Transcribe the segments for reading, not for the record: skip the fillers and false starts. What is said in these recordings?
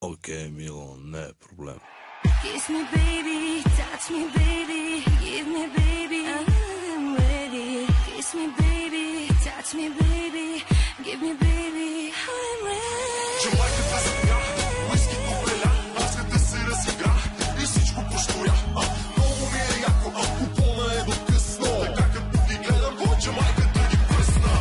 Окей, мило, не е проблем. Kiss me baby, touch me baby, give me baby, I'm ready. Kiss me baby, touch me baby, give me baby, I'm ready. Желайте да сега, уиски купеля, аз като се разига и всичко постоя. Много ми е яко, купона е до късно. Така като ги гледам, Джамайката ги пръсна.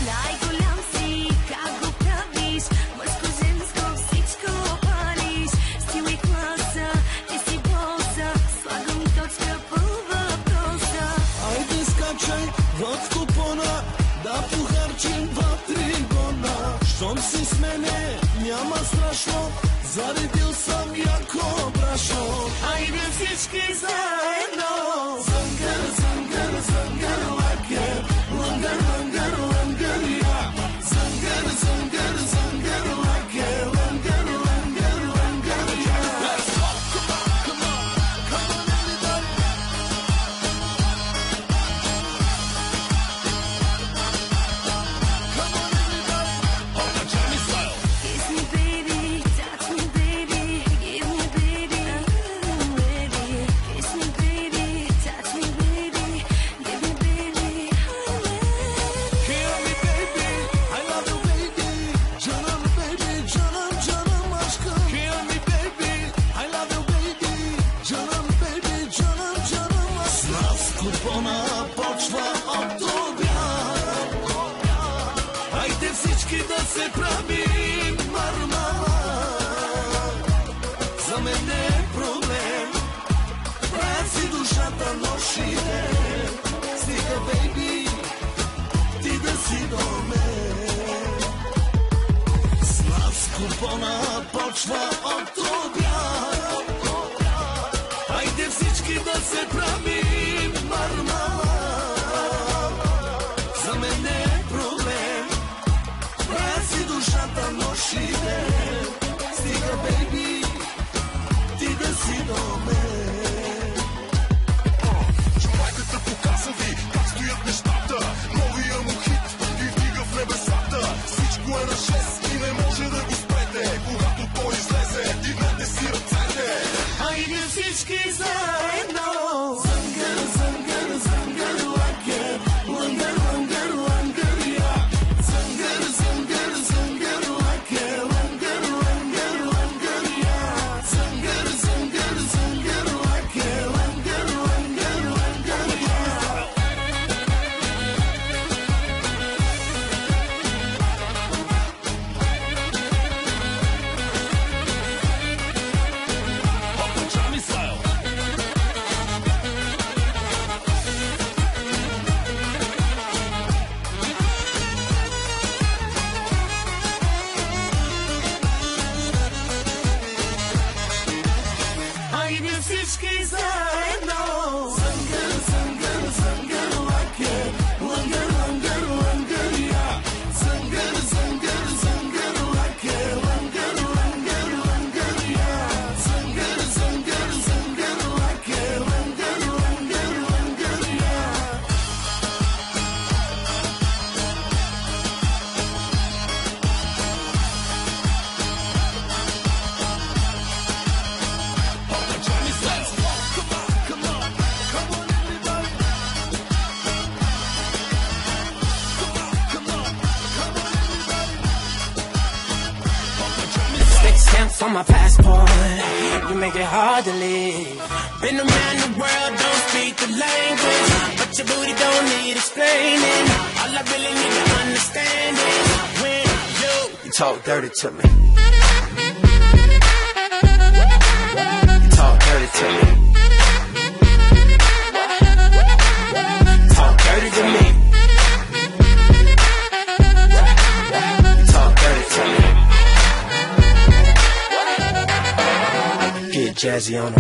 Най-голям си, как го правиш, мъжко-женско всичко палиш. Стил и класа, ти си боса, слагам точка по въпроса. Айде скачай в купона, да похарчим 2-3 гона. Щом си с мене, няма страшно, заредил съм яко брашно. Айде всички заедно. Зънгър, зънгър, зънгър, лакер, лънгър, лънгър, лънгър, я. Зънгър, зънгър, зънгър, лакер, лънгър, лънгър, лънгър, я. Come on, everybody. Kiss me baby, touch me baby, give me baby, I'm ready. Kiss me baby, touch me baby, give me baby, I'm ready. Kill me baby, I love you baby. Canım baby, canım canım aşkım. Kill me baby, I love you baby. Canım baby, canım canım aşkım. Нас купона почва от обяд. Хайде всички да се правим мармала. За мен не е проблем. Правя си душата нощ и ден. Стига baby, ти да си до мен. С нас купона почва от обяд. Хайде всички да се правим мармала. За мен не е проблем. Правя си душата нощ и ден. Стига baby, ти да си до мен. Джамайката показа ви как стоят нещата. Новия му хит ги вдига в небесата. Всичко е на 6 и не може да го спрете. Когато той излезе, дигнете си ръцете. Айде всички заедно. Зънгър, зънгър, зънгър, лакер, лънгър, лънгър, лънгър, я. Зънгър, зънгър, зънгър, лакер, лънгър, лънгър, лънгър, я. Зънгър, зънгър, зънгър, лакер, лънгър, лънгър, лънгър, я. Хайде всички заедно. Зънгър, зънгър, зънгър, лакер, лънгър, лънгър, лънгър, я. Зънгър, зънгър, зънгър, лакер, лънгър, лънгър, лънгър, я. Зънгър, зънгър, зънгър, лакер, лънгър, лънгър, лънгър, я. Six stamps on my passport, you make it hard to leave. Been around the world, don't speak the language, but your booty don't need explaining. All I really need to understand is when you talk dirty to me. You talk dirty to me. Talk dirty to me. You talk dirty to me. Get jazzy on 'em.